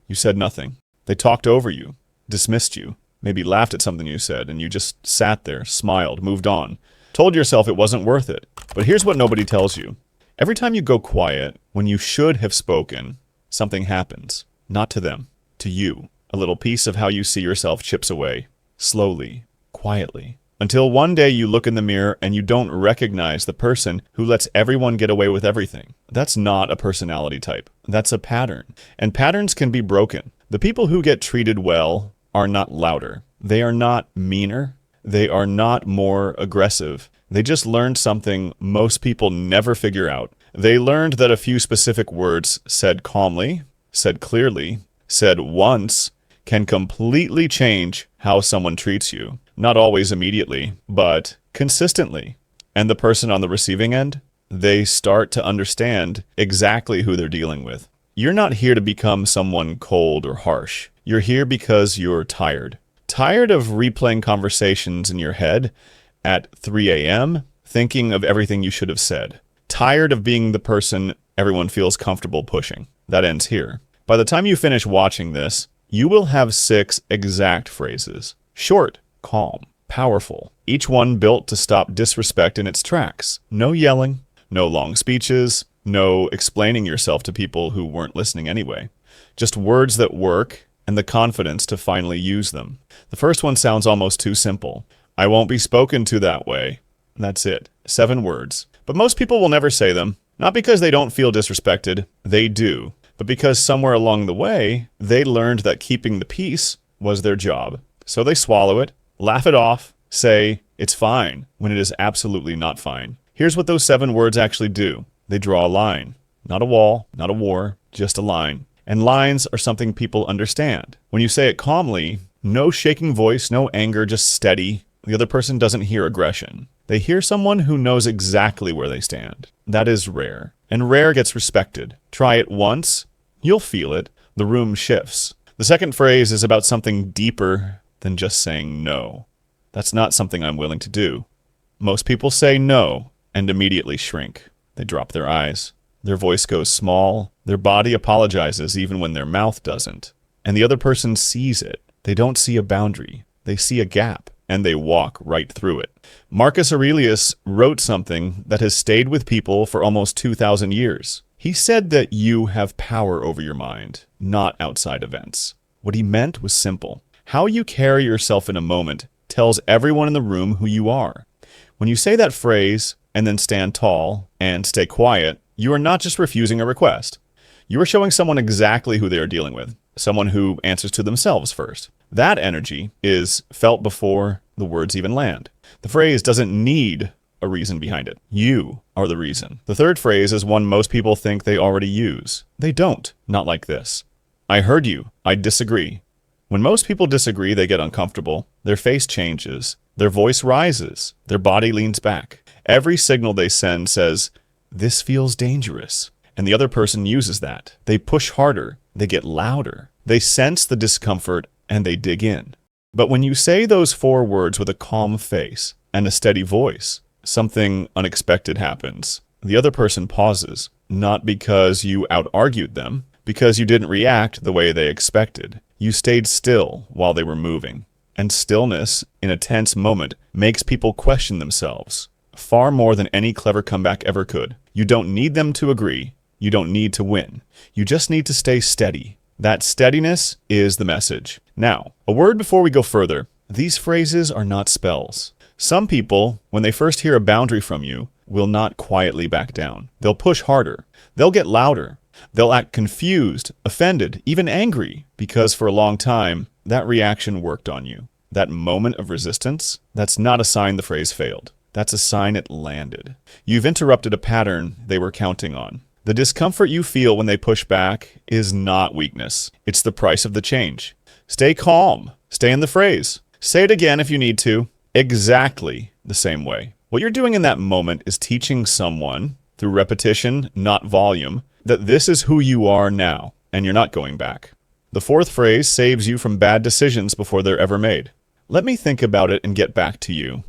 You said nothing. They talked over you, dismissed you, maybe laughed at something you said, and you just sat there, smiled, moved on, told yourself it wasn't worth it. But here's what nobody tells you. Every time you go quiet, when you should have spoken, something happens. Not to them, to you. A little piece of how you see yourself chips away, slowly, quietly. Until one day you look in the mirror and you don't recognize the person who lets everyone get away with everything. That's not a personality type. That's a pattern. And patterns can be broken. The people who get treated well are not louder. They are not meaner. They are not more aggressive. They just learned something most people never figure out. They learned that a few specific words said calmly, said clearly, said once, can completely change how someone treats you. Not always immediately, but consistently. And the person on the receiving end, they start to understand exactly who they're dealing with. You're not here to become someone cold or harsh. You're here because you're tired. Tired of replaying conversations in your head at 3 a.m., thinking of everything you should have said. Tired of being the person everyone feels comfortable pushing. That ends here. By the time you finish watching this, you will have 6 exact phrases. Short, calm, powerful. Each one built to stop disrespect in its tracks. No yelling, no long speeches, no explaining yourself to people who weren't listening anyway. Just words that work and the confidence to finally use them. The first one sounds almost too simple. I won't be spoken to that way. That's it. 7 words. But most people will never say them. Not because they don't feel disrespected. They do. But because somewhere along the way, they learned that keeping the peace was their job. So they swallow it, laugh it off, say, it's fine, when it is absolutely not fine. Here's what those 7 words actually do. They draw a line. Not a wall, not a war, just a line. And lines are something people understand. When you say it calmly, no shaking voice, no anger, just steady. The other person doesn't hear aggression. They hear someone who knows exactly where they stand. That is rare. And rare gets respected. Try it once, you'll feel it. The room shifts. The second phrase is about something deeper than just saying no. That's not something I'm willing to do. Most people say no and immediately shrink. They drop their eyes. Their voice goes small. Their body apologizes even when their mouth doesn't. And the other person sees it. They don't see a boundary. They see a gap, and they walk right through it. Marcus Aurelius wrote something that has stayed with people for almost 2,000 years. He said that you have power over your mind, not outside events. What he meant was simple. How you carry yourself in a moment tells everyone in the room who you are. When you say that phrase and then stand tall and stay quiet, you are not just refusing a request. You are showing someone exactly who they are dealing with, someone who answers to themselves first. That energy is felt before the words even land. The phrase doesn't need a reason behind it. You are the reason. The third phrase is one most people think they already use. They don't. Not like this. I heard you. I disagree. When most people disagree, they get uncomfortable. Their face changes. Their voice rises. Their body leans back. Every signal they send says, this feels dangerous. And the other person uses that. They push harder. They get louder. They sense the discomfort and they dig in. But when you say those 4 words with a calm face and a steady voice, something unexpected happens. The other person pauses, not because you out-argued them, because you didn't react the way they expected. You stayed still while they were moving. And stillness, in a tense moment, makes people question themselves, far more than any clever comeback ever could. You don't need them to agree. You don't need to win. You just need to stay steady. That steadiness is the message. Now, a word before we go further. These phrases are not spells. Some people, when they first hear a boundary from you, will not quietly back down. They'll push harder. They'll get louder. They'll act confused, offended, even angry, because for a long time, that reaction worked on you. That moment of resistance, that's not a sign the phrase failed. That's a sign it landed. You've interrupted a pattern they were counting on. The discomfort you feel when they push back is not weakness. It's the price of the change. Stay calm. Stay in the phrase. Say it again if you need to. Exactly the same way. What you're doing in that moment is teaching someone, through repetition, not volume, that this is who you are now, and you're not going back. The 4th phrase saves you from bad decisions before they're ever made. Let me think about it and get back to you.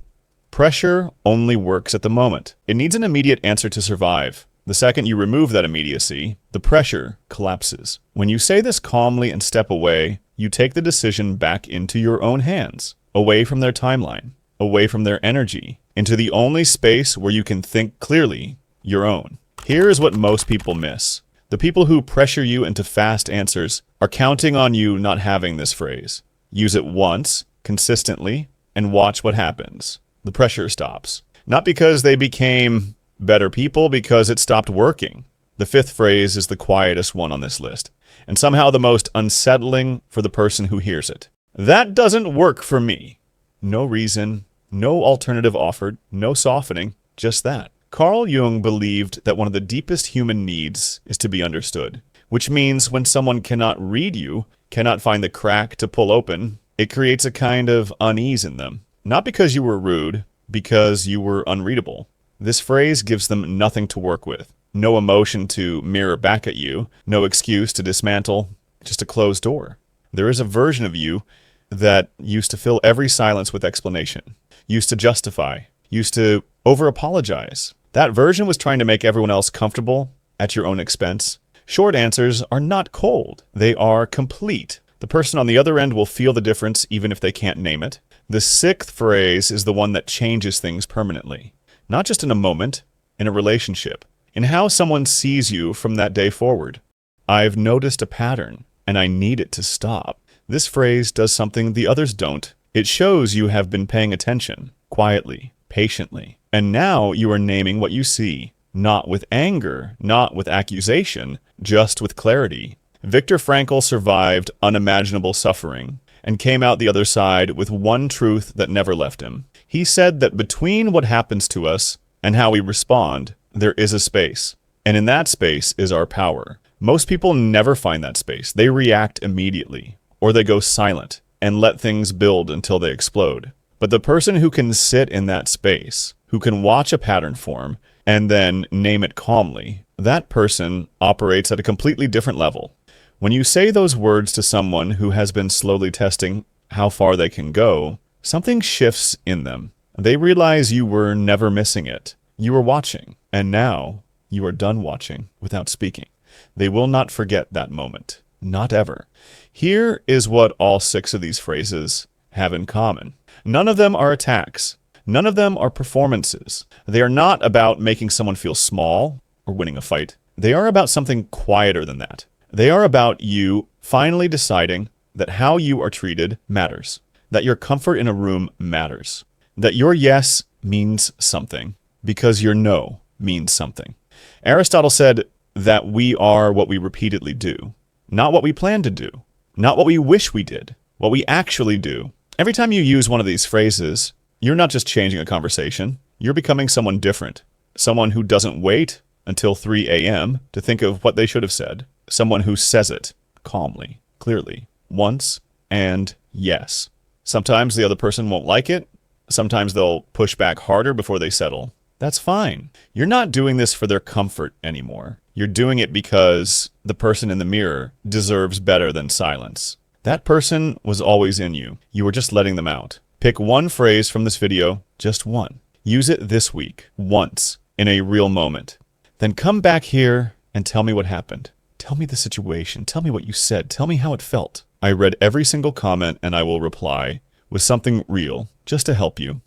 Pressure only works at the moment. It needs an immediate answer to survive. The second you remove that immediacy, the pressure collapses. When you say this calmly and step away, you take the decision back into your own hands, away from their timeline, away from their energy, into the only space where you can think clearly, your own. Here is what most people miss. The people who pressure you into fast answers are counting on you not having this phrase. Use it once, consistently, and watch what happens. The pressure stops. Not because they became better people, because it stopped working. The fifth phrase is the quietest one on this list, and somehow the most unsettling for the person who hears it. That doesn't work for me. No reason, no alternative offered, no softening, just that. Carl Jung believed that one of the deepest human needs is to be understood, which means when someone cannot read you, cannot find the crack to pull open, it creates a kind of unease in them. Not because you were rude, because you were unreadable. This phrase gives them nothing to work with. No emotion to mirror back at you, no excuse to dismantle, just a closed door. There is a version of you that used to fill every silence with explanation, used to justify, used to over-apologize. That version was trying to make everyone else comfortable at your own expense. Short answers are not cold. They are complete. The person on the other end will feel the difference even if they can't name it. The sixth phrase is the one that changes things permanently. Not just in a moment, in a relationship, in how someone sees you from that day forward. I've noticed a pattern, and I need it to stop. This phrase does something the others don't. It shows you have been paying attention, quietly, patiently. And now you are naming what you see, not with anger, not with accusation, just with clarity. Viktor Frankl survived unimaginable suffering and came out the other side with one truth that never left him. He said that between what happens to us and how we respond, there is a space. And in that space is our power. Most people never find that space. They react immediately, or they go silent and let things build until they explode. But the person who can sit in that space, who can watch a pattern form and then name it calmly, that person operates at a completely different level. When you say those words to someone who has been slowly testing how far they can go, something shifts in them. They realize you were never missing it. You were watching, and now you are done watching without speaking. They will not forget that moment. Not ever. Here is what all 6 of these phrases have in common. None of them are attacks. None of them are performances. They are not about making someone feel small or winning a fight. They are about something quieter than that. They are about you finally deciding that how you are treated matters, that your comfort in a room matters, that your yes means something because your no means something. Aristotle said that we are what we repeatedly do, not what we plan to do, not what we wish we did, what we actually do. Every time you use one of these phrases, you're not just changing a conversation, you're becoming someone different, someone who doesn't wait until 3 a.m. to think of what they should have said, someone who says it calmly, clearly, once, and yes. Sometimes the other person won't like it. Sometimes they'll push back harder before they settle. That's fine. You're not doing this for their comfort anymore. You're doing it because the person in the mirror deserves better than silence. That person was always in you. You were just letting them out. Pick one phrase from this video, just one. Use it this week, once, in a real moment. Then come back here and tell me what happened. Tell me the situation. Tell me what you said. Tell me how it felt. I read every single comment and I will reply with something real, just to help you.